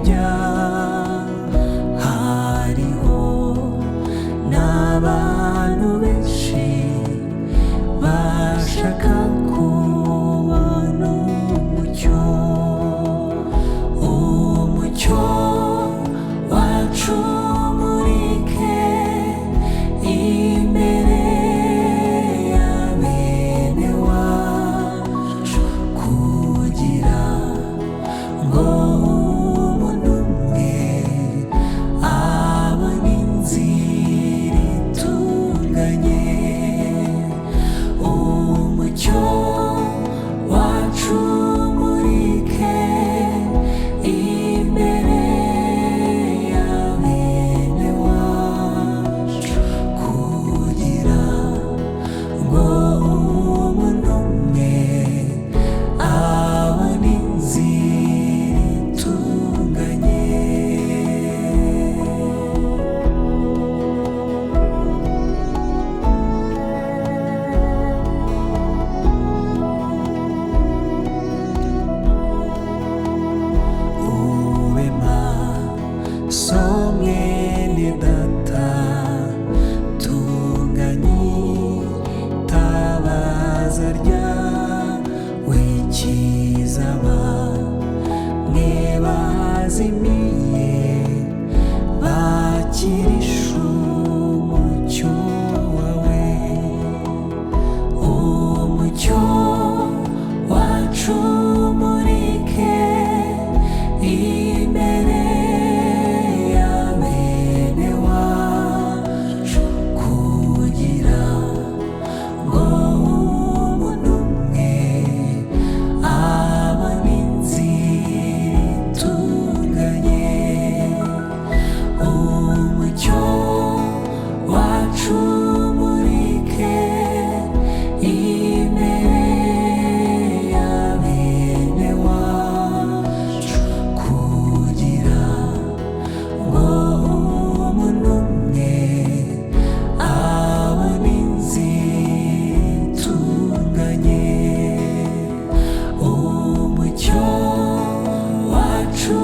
bya hariho n'abantu benshi bashaka kubona umucyo wacu umurike imbere ya bene wacu kugira ngo umuntu umwe abone inzira itunganye. Umucyo wacu umurike imbere ya bene wacu kugira ngo umuntu umwe abone inzira itunganye. Ube maso mwene data, tunganye itabaza ryawe kizaba, mwe bazimiye bakirisha umucyo wawe. Umucyo wacu umurike imbere ya bene wacu kugira ngo umuntu umwe abone inzira itunganye. Umucyo wacu umurike imbere ya bene wacu kugira ngo umuntu umwe abone inzira itunganye. Umucyo wacu